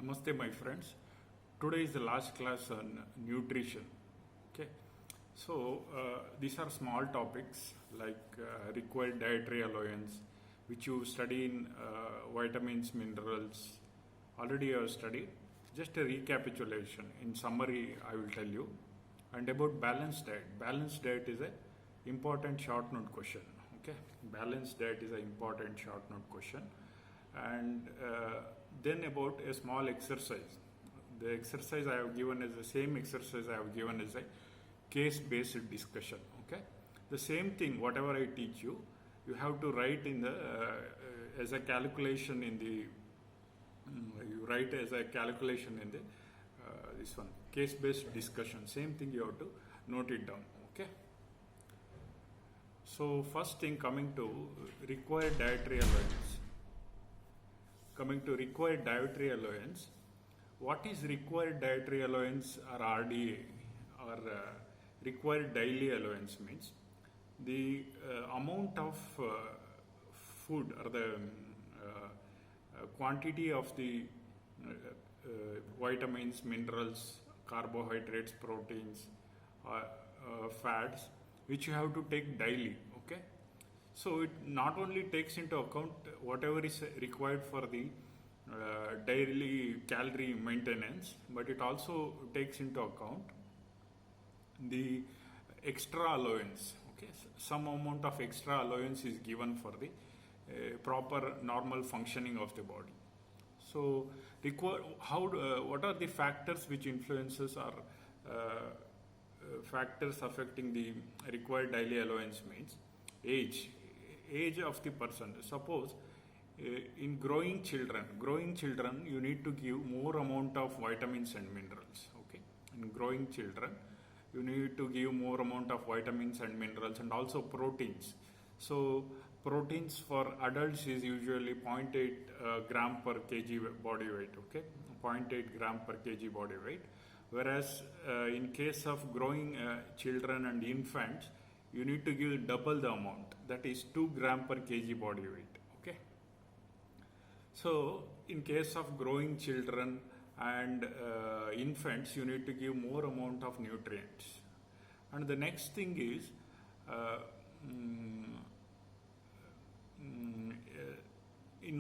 Namaste, my friends. Today is the last class on nutrition. Okay, so these are small topics like required dietary allowance, which you study in vitamins, minerals. Already you have studied. Just a recapitulation. In summary, I will tell you. And about balanced diet. Balanced diet is a important short note question. Okay, balanced diet is an important short note question. And then about a small exercise. The exercise I have given is the same exercise I have given as a case-based discussion. Okay, the same thing. Whatever I teach you, you have to write in the as a calculation in the. You write as a calculation in the this one case-based discussion. Same thing you have to note it down. Okay. So first thing coming to required dietary allowance. Coming to required dietary allowance, what is required dietary allowance or RDA or required daily allowance means the amount of food or the quantity of the vitamins, minerals, carbohydrates, proteins, fats which you have to take daily. Okay. So it not only takes into account whatever is required for the daily calorie maintenance, but it also takes into account the extra allowance. Okay, some amount of extra allowance is given for the proper normal functioning of the body. So what are the factors which influences or factors affecting the required daily allowance means age of the person. Suppose in growing children you need to give more amount of vitamins and minerals. Okay, in growing children you need to give more amount of vitamins and minerals and also proteins. So proteins for adults is usually 0.8 gram per kg body weight. Okay, 0.8 gram per kg body weight, whereas in case of growing children and infants you need to give double the amount, that is 2 gram per kg body weight. Okay, so in case of growing children and infants you need to give more amount of nutrients. And the next thing is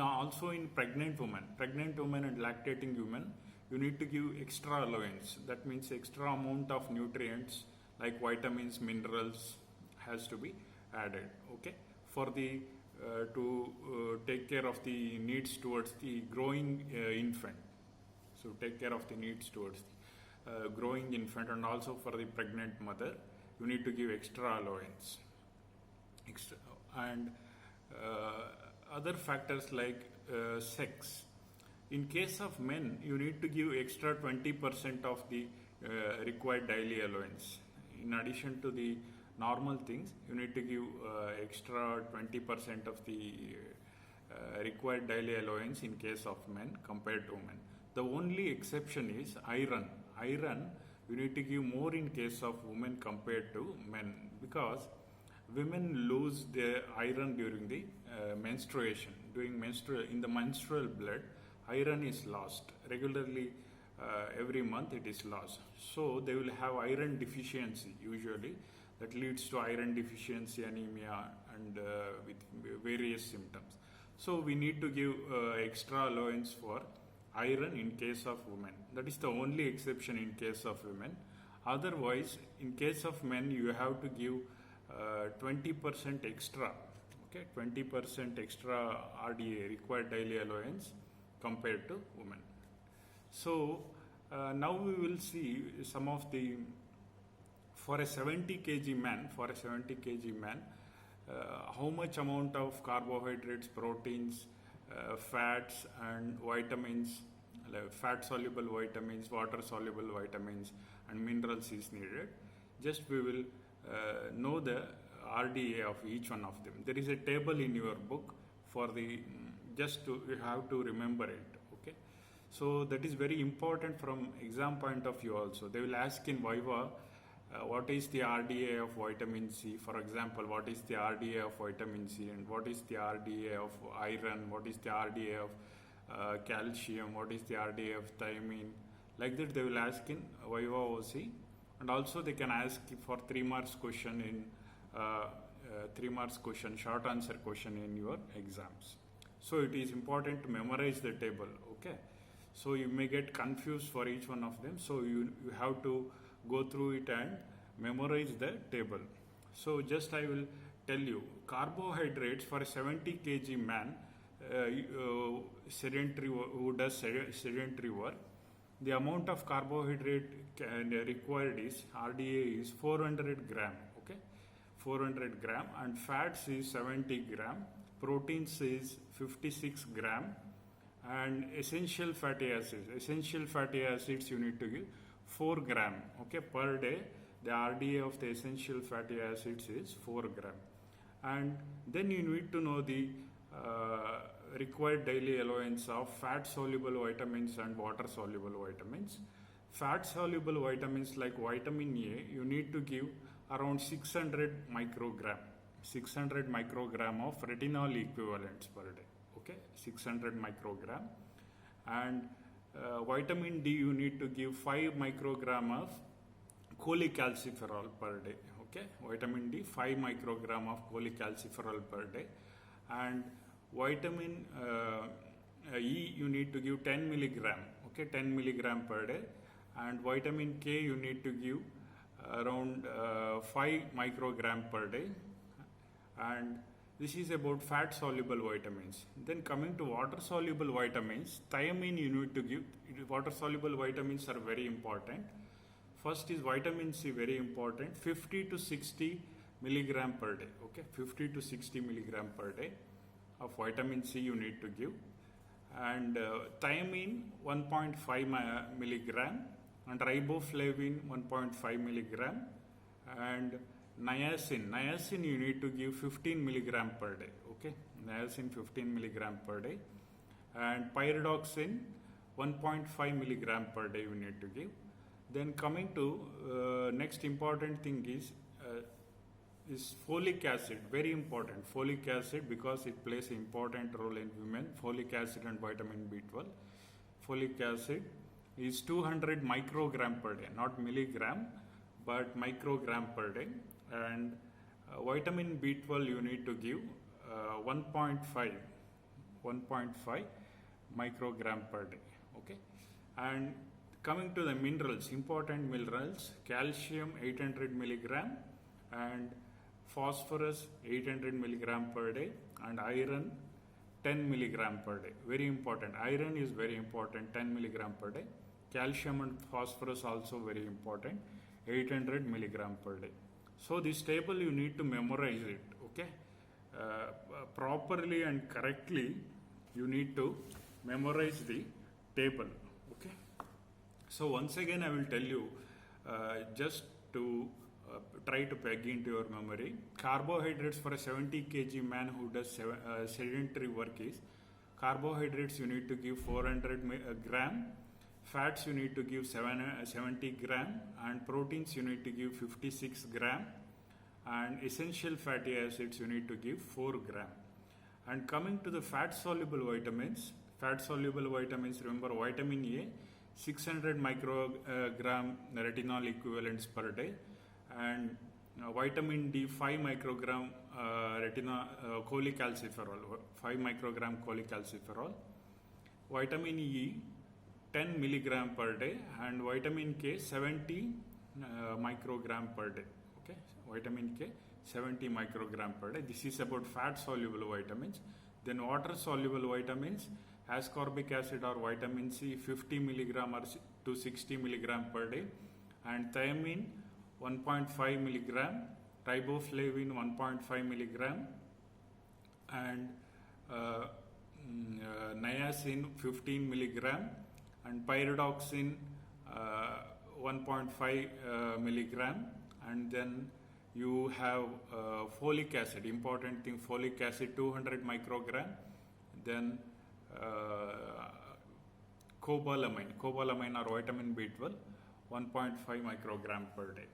also in pregnant women and lactating women you need to give extra allowance. That means extra amount of nutrients like vitamins, minerals has to be added. Okay, for the to take care of the needs towards the growing infant. So take care of the needs towards the growing infant, and also for the pregnant mother you need to give extra allowance. And other factors like sex. In case of men you need to give extra 20% of the required daily allowance. In addition to the normal things you need to give extra 20% of the required daily allowance in case of men compared to women. The only exception is iron. Iron you need to give more in case of women compared to men, because women lose their iron during the menstruation. In the menstrual blood iron is lost regularly. Every month it is lost, so they will have iron deficiency usually. That leads to iron deficiency, anemia, and with various symptoms. So we need to give extra allowance for iron in case of women. That is the only exception in case of women. Otherwise, in case of men, you have to give 20% extra. Okay, 20% extra RDA, required daily allowance, compared to women. So now we will see some of the. For a 70 kg man, how much amount of carbohydrates, proteins, fats and vitamins, like fat soluble vitamins, water soluble vitamins and minerals is needed. Just we will know the RDA of each one of them. There is a table in your book for the, you have to remember it. Okay, so that is very important from exam point of view also. They will ask in Viva, what is the RDA of vitamin C? For example, what is the RDA of vitamin C, and what is the RDA of iron? What is the RDA of calcium, what is the RDA of thiamine. Like that they will ask in Viva OC, and also they can ask for 3 marks question in 3 marks question, short answer question in your exams. So it is important to memorize the table, okay? So you may get confused for each one of them. So you have to go through it and memorize the table. So just I will tell you, carbohydrates for a 70 kg man sedentary who does sedentary work, the amount of carbohydrate required is RDA is 400 gram, okay, 400 gram, and fats is 70 gram, proteins is 56 gram, and essential fatty acids you need to give 4 gram, okay, per day. The RDA of the essential fatty acids is 4 gram. And then you need to know the required daily allowance of fat soluble vitamins and water soluble vitamins. Fat soluble vitamins like vitamin A, you need to give around 600 microgram of retinol equivalents per day, okay, 600 microgram. And vitamin D, you need to give 5 microgram of cholecalciferol per day, okay, vitamin D 5 microgram of cholecalciferol per day. And vitamin E, you need to give 10 milligram, okay, 10 milligram per day. And vitamin K, you need to give around 5 microgram per day. And this is about fat soluble vitamins. Then coming to water soluble vitamins, thiamine you need to give. Water soluble vitamins are very important. First is vitamin C, very important, 50 to 60 milligram per day, okay, 50 to 60 milligram per day of vitamin C you need to give. And thiamine 1.5 milligram, and riboflavin 1.5 milligram, and niacin you need to give 15 milligram per day, okay, niacin 15 milligram per day, and pyridoxine 1.5 milligram per day you need to give. Then coming to next important thing is folic acid, very important, folic acid, because it plays an important role in women, folic acid and vitamin B12. Folic acid is 200 microgram per day, not milligram, but microgram per day. And vitamin B12 you need to give 1.5 microgram per day, okay. And coming to the minerals, important minerals, calcium 800 milligram, and phosphorus 800 milligram per day, and iron 10 milligram per day. Very important. Iron is very important, 10 milligram per day. Calcium and phosphorus also very important, 800 milligram per day. So this table you need to memorize it, okay. Properly and correctly you need to memorize the table, okay. So once again I will tell you, just to try to peg into your memory, carbohydrates for a 70 kg man who does sedentary work is, carbohydrates you need to give 400 gram, fats you need to give 70 gram, and proteins you need to give 56 gram, and essential fatty acids you need to give 4 gram. And coming to the fat soluble vitamins, remember vitamin A 600 microgram retinol equivalents per day, and vitamin D 5 microgram cholecalciferol, 5 microgram cholecalciferol, vitamin E 10 milligram per day, and vitamin K 70 microgram per day, okay, vitamin K 70 microgram per day. This is about fat soluble vitamins. Then water soluble vitamins, ascorbic acid or vitamin C 50 milligram or to 60 milligram per day, and thiamine 1.5 milligram, riboflavin 1.5 milligram, and niacin 15 milligram, and pyridoxine 1.5 milligram, and then you have folic acid, important thing, folic acid 200 microgram, then cobalamin or vitamin B12 1.5 microgram per day.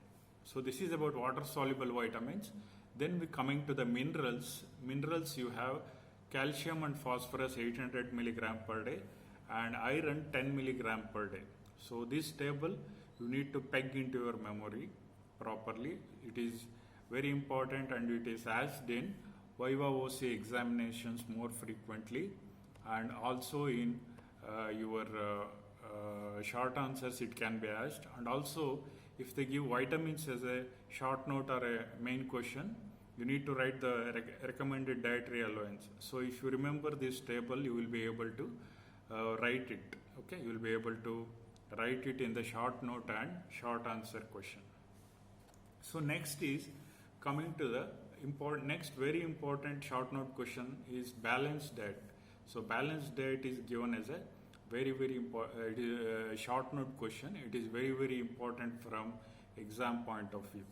So this is about water soluble vitamins. Then we coming to the minerals. Minerals you have calcium and phosphorus 800 milligram per day, and iron 10 milligram per day. So this table you need to peg into your memory properly. It is very important, and it is asked in Viva OC examinations more frequently, and also in your short answers it can be asked. And also, if they give vitamins as a short note or a main question, you need to write the recommended dietary allowance. So if you remember this table, you will be able to write it. Okay, you will be able to write it in the short note and short answer question. So next is coming to the next very important short note question is balanced diet. So balanced diet is given as a very important short note question. It is very important from exam point of view.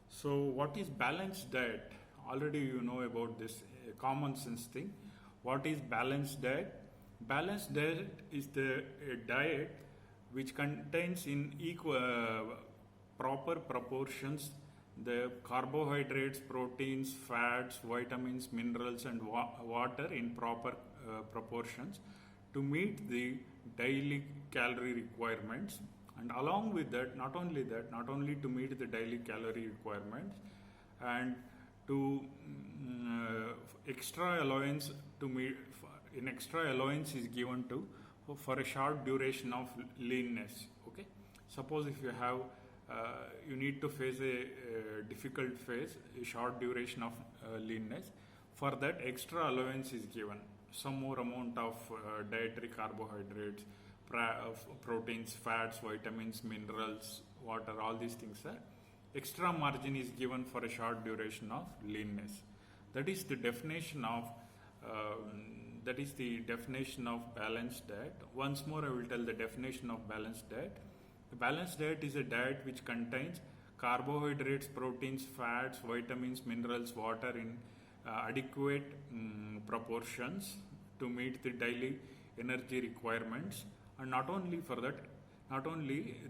So what is balanced diet? Already you know about this common sense thing. What is balanced diet? Balanced diet is the diet which contains in proper proportions the carbohydrates, proteins, fats, vitamins, minerals and water in proper proportions to meet the daily calorie requirements. And along with that, not only to meet the daily calorie requirements, and to extra allowance to meet, in extra allowance is given to for a short duration of leanness. Okay, suppose if you have you need to face a difficult phase, a short duration of leanness, for that extra allowance is given. Some more amount of dietary carbohydrates, proteins, fats, vitamins, minerals, water, all these things are extra margin is given for a short duration of leanness. That is the definition of balanced diet. Once more I will tell the definition of balanced diet. The balanced diet is a diet which contains carbohydrates, proteins, fats, vitamins, minerals, water in adequate proportions to meet the daily energy requirements. And not only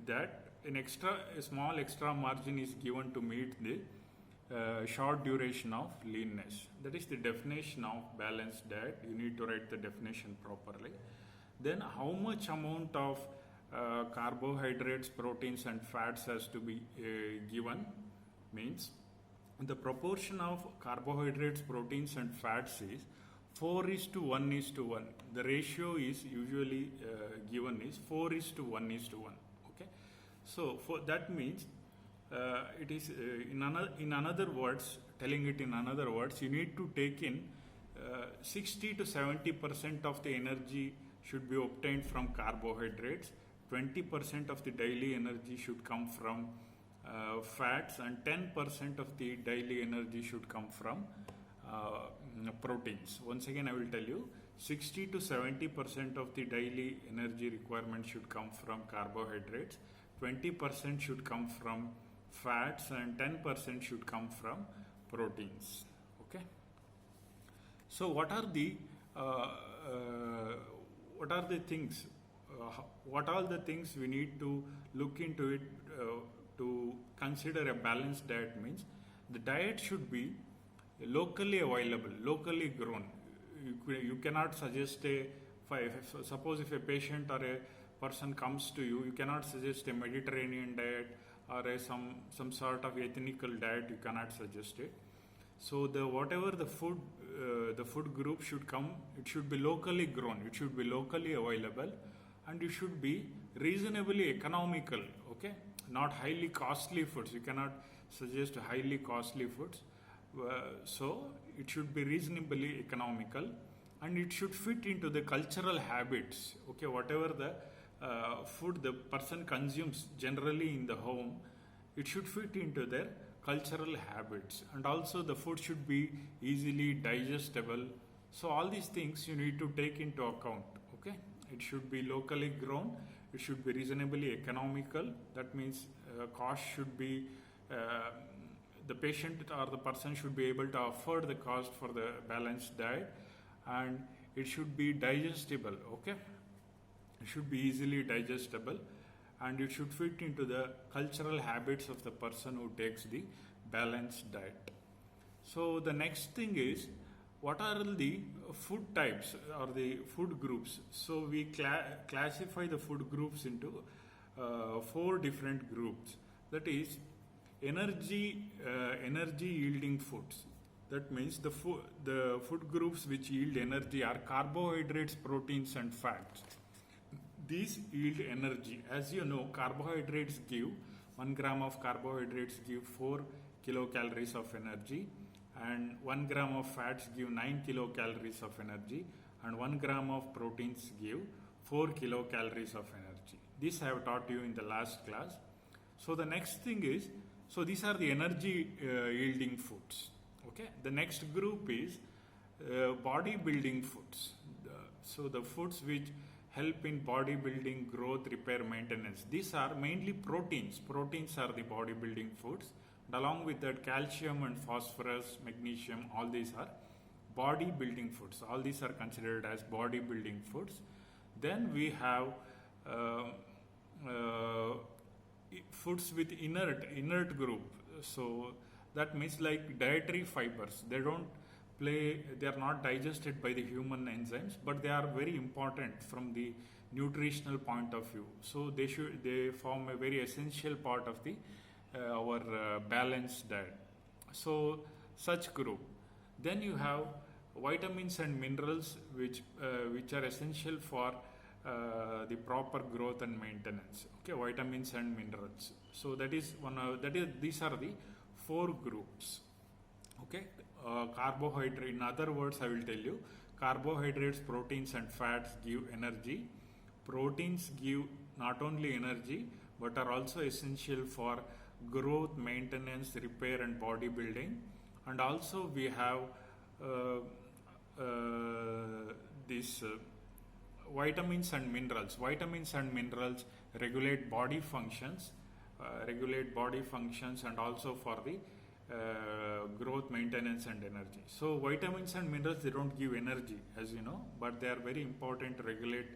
that, a small extra margin is given to meet the short duration of leanness. That is the definition of balanced diet. You need to write the definition properly. Then how much amount of carbohydrates, proteins and fats has to be given means the proportion of carbohydrates, proteins and fats is 4:1:1. The ratio is usually given is 4:1:1. Okay, so for that means it is in another words, telling it in another words, you need to take in 60 to 70% of the energy should be obtained from carbohydrates, 20% of the daily energy should come from fats, and 10% of the daily energy should come from proteins. Once again I will tell you, 60 to 70% of the daily energy requirement should come from carbohydrates, 20% should come from fats and 10% should come from proteins. Okay, so what are the things, what are the things we need to look into it to consider a balanced diet? Means the diet should be locally available, locally grown. You cannot suggest suppose if a patient or a person comes to you, you cannot suggest a Mediterranean diet or some sort of ethnical diet. You cannot suggest it. So whatever the food group should come, it should be locally grown, it should be locally available, and it should be reasonably economical. Okay, not highly costly foods. You cannot suggest highly costly foods. So it should be reasonably economical, and it should fit into the cultural habits. Okay, whatever the food the person consumes generally in the home, it should fit into their cultural habits, and also the food should be easily digestible. So all these things you need to take into account. Okay, it should be locally grown, it should be reasonably economical. That means cost should be the patient or the person should be able to afford the cost for the balanced diet, and it should be digestible. Okay, it should be easily digestible, and it should fit into the cultural habits of the person who takes the balanced diet. So the next thing is what are the food types or the food groups? So we classify the food groups into four different groups. That is energy yielding foods. That means the food groups which yield energy are carbohydrates, proteins, and fats. These yield energy. As you know, carbohydrates give 1 gram of carbohydrates give 4 kilocalories of energy, and 1 gram of fats give 9 kilocalories of energy, and 1 gram of proteins give 4 kilocalories of energy. This I have taught you in the last class. So the next thing is, so these are the energy yielding foods. Okay. The next group is bodybuilding foods. So the foods which help in bodybuilding, growth, repair, maintenance. These are mainly proteins. Proteins are the bodybuilding foods. And along with that, calcium and phosphorus, magnesium, all these are bodybuilding foods. All these are considered as bodybuilding foods. Then we have foods with inert group. So that means like dietary fibers. They are not digested by the human enzymes, but they are very important from the nutritional point of view. So they form a very essential part of the our balanced diet. So such group. Then you have vitamins and minerals which are essential for the proper growth and maintenance. Okay, vitamins and minerals. So these are the four groups. Okay, carbohydrate. In other words, I will tell you, carbohydrates, proteins, and fats give energy. Proteins give not only energy but are also essential for growth, maintenance, repair, and bodybuilding. And also we have these vitamins and minerals. Vitamins and minerals regulate body functions, and also for the growth, maintenance, and energy. So vitamins and minerals, they don't give energy, as you know, but they are very important to regulate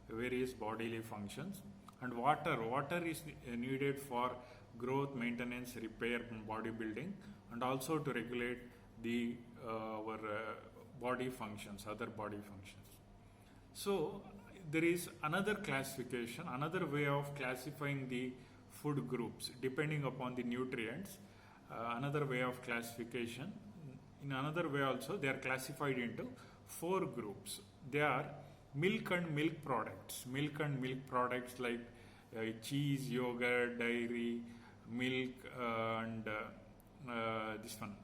various bodily functions. And water is needed for growth, maintenance, repair, and bodybuilding, and also to regulate the our body functions, other body functions. So there is another classification, another way of classifying the food groups depending upon the nutrients. Another way of classification. In another way also, they are classified into four groups. They are milk and milk products. Milk and milk products like cheese, yogurt, dairy, milk, and this one,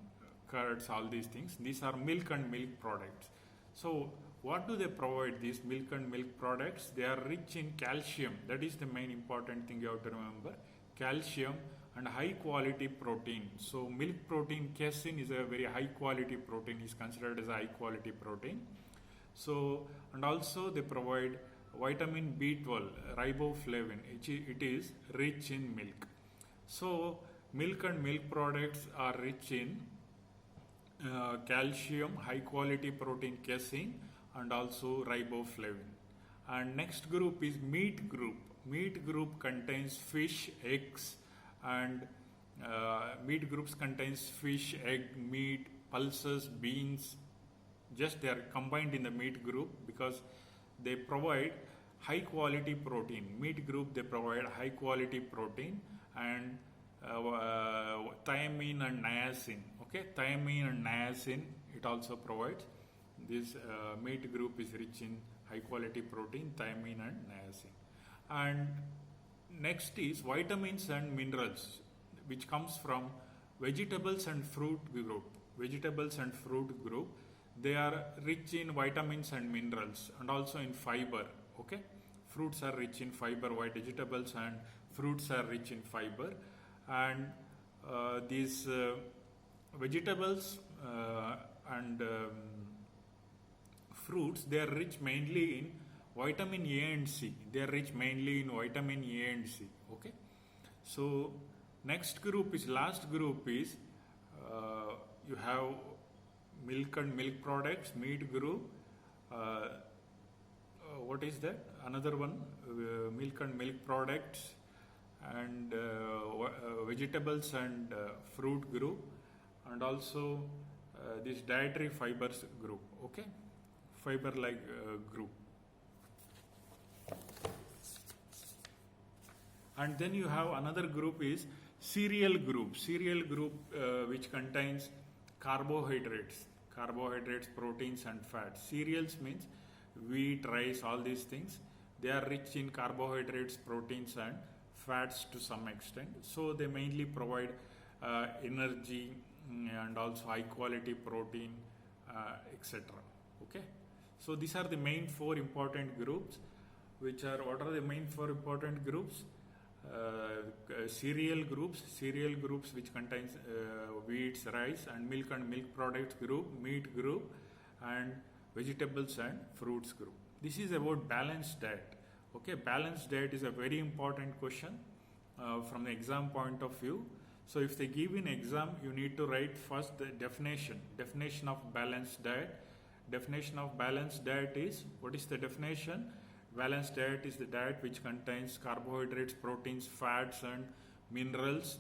curds, all these things. These are milk and milk products. So what do they provide, these milk and milk products? They are rich in calcium. That is the main important thing you have to remember. Calcium and high quality protein. So milk protein, casein, is a very high quality protein, is considered as a high quality protein. So, and also they provide vitamin B12, riboflavin. It is rich in milk. So milk and milk products are rich in calcium, high quality protein, casein, and also riboflavin. And next group is meat group. Meat group contains fish, eggs, and meat groups contains fish, egg, meat, pulses, beans. Just they are combined in the meat group because they provide high quality protein. Meat group, they provide high quality protein and thiamine and niacin. Okay, thiamine and niacin it also provides. This meat group is rich in high quality protein, thiamine and niacin. And next is vitamins and minerals, which comes from vegetables and fruit group. Vegetables and fruit group, they are rich in vitamins and minerals and also in fiber. Okay, fruits are rich in fiber. Vegetables and fruits are rich in fiber, and these vegetables and fruits, they are rich mainly in vitamin A and C. They are rich mainly in vitamin A and C. Okay. So next group is, last group is you have milk and milk products, meat group. What is that? Another one, milk and milk products, and vegetables and fruit group, and also this dietary fibers group. Okay, fiber like group. And then you have another group is cereal group. Cereal group which contains carbohydrates, proteins and fats. Cereals means wheat, rice, all these things. They are rich in carbohydrates, proteins and fats to some extent. So they mainly provide energy and also high quality protein, etc. Okay. So these are the main four important groups. Which are, what are the main four important groups? Cereal groups which contains wheats, rice and milk products group, meat group and vegetables and fruits group. This is about balanced diet. Okay, balanced diet is a very important question from the exam point of view. So if they give in exam, you need to write first the definition of balanced diet. Definition of balanced diet is, what is the definition? Balanced diet is the diet which contains carbohydrates, proteins, fats and minerals,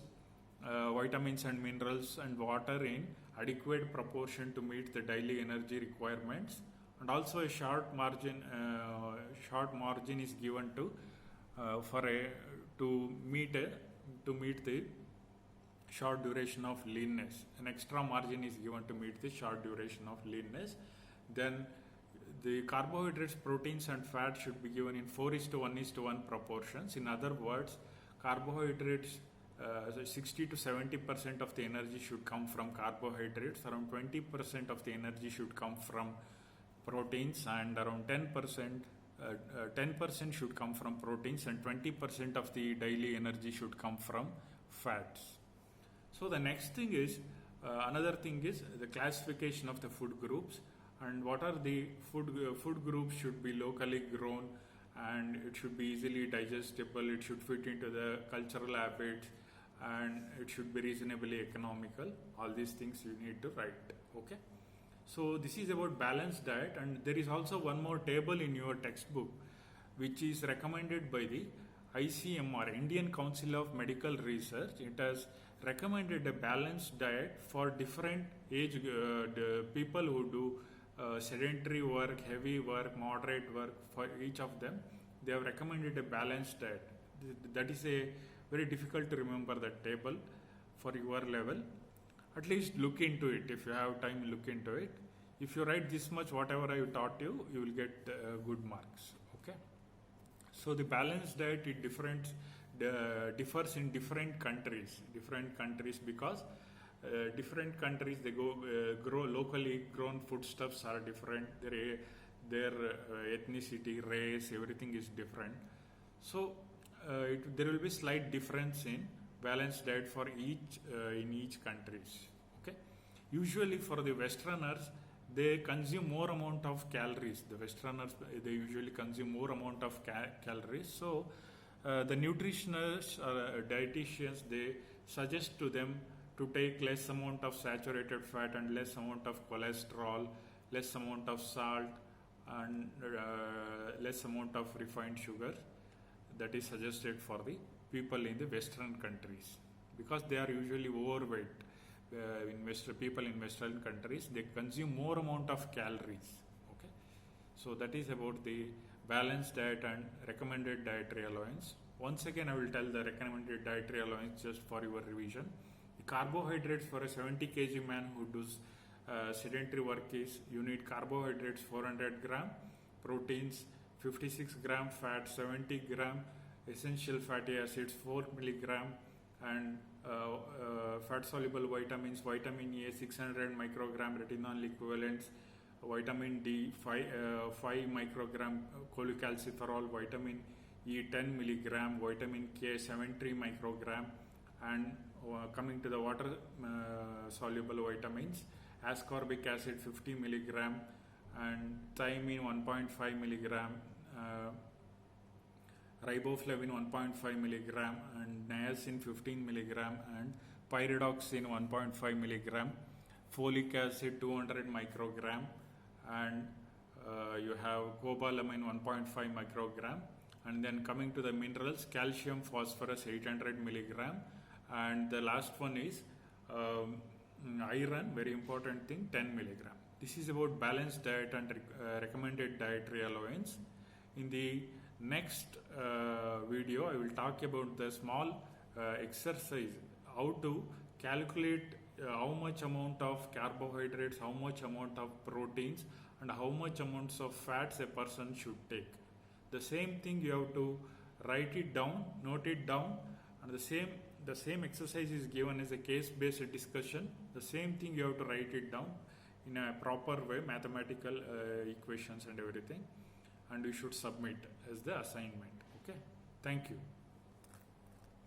vitamins and minerals and water in adequate proportion to meet the daily energy requirements, and also a short margin is given to meet the short duration of leanness. An extra margin is given to meet the short duration of leanness. Then the carbohydrates, proteins and fat should be given in 4:1:1 proportions. In other words, carbohydrates, 60 to 70% of the energy should come from carbohydrates, around 20% of the energy should come from proteins, and around 10% should come from proteins, and 20% of the daily energy should come from fats. So the next thing is, another thing is the classification of the food groups. And what are the food groups? Should be locally grown, and it should be easily digestible, it should fit into the cultural habits, and it should be reasonably economical. All these things you need to write. Okay. So this is about balanced diet, and there is also one more table in your textbook which is recommended by the ICMR, Indian Council of Medical Research. It has recommended a balanced diet for different age people who do sedentary work, heavy work, moderate work. For each of them, they have recommended a balanced diet. That is a very difficult to remember, that table for your level. At least look into it. If you have time, look into it. If you write this much, whatever I taught you, you will get good marks. Okay. So the balanced diet, it differs in different countries because different countries, they grow locally grown foodstuffs are different. Their ethnicity, race, everything is different. So there will be slight difference in balanced diet for each in each countries. Okay. Usually for the Westerners, they consume more amount of calories. The Westerners, they usually consume more amount of calories. So the nutritionists or dietitians, they suggest to them to take less amount of saturated fat and less amount of cholesterol, less amount of salt and less amount of refined sugar. That is suggested for the people in the Western countries, because they are usually overweight. People in Western countries, they consume more amount of calories. Okay, so that is about the balanced diet and recommended dietary allowance. Once again, I will tell the recommended dietary allowance just for your revision. The carbohydrates for a 70 kg man who does sedentary work is, you need carbohydrates 400 gram, proteins 56 gram, fat 70 gram, essential fatty acids 4 milligram, and fat soluble vitamins, vitamin A 600 microgram retinol equivalents, vitamin D 5 microgram cholecalciferol, vitamin E 10 milligram, vitamin K 73 microgram, and coming to the water soluble vitamins, ascorbic acid 50 milligram, and thiamine 1.5 milligram, riboflavin 1.5 milligram, and niacin 15 milligram, and pyridoxine 1.5 milligram, folic acid 200 microgram, and you have cobalamin 1.5 microgram. And then coming to the minerals, calcium, phosphorus 800 milligram, and the last one is iron, very important thing, 10 milligram. This is about balanced diet and recommended dietary allowance. In the next video, I will talk about the small exercise, how to calculate how much amount of carbohydrates, how much amount of proteins, and how much amounts of fats a person should take. The same thing you have to write it down, note it down, and the same exercise is given as a case-based discussion. The same thing you have to write it down in a proper way, mathematical equations and everything, and you should submit as the assignment. Okay, thank you.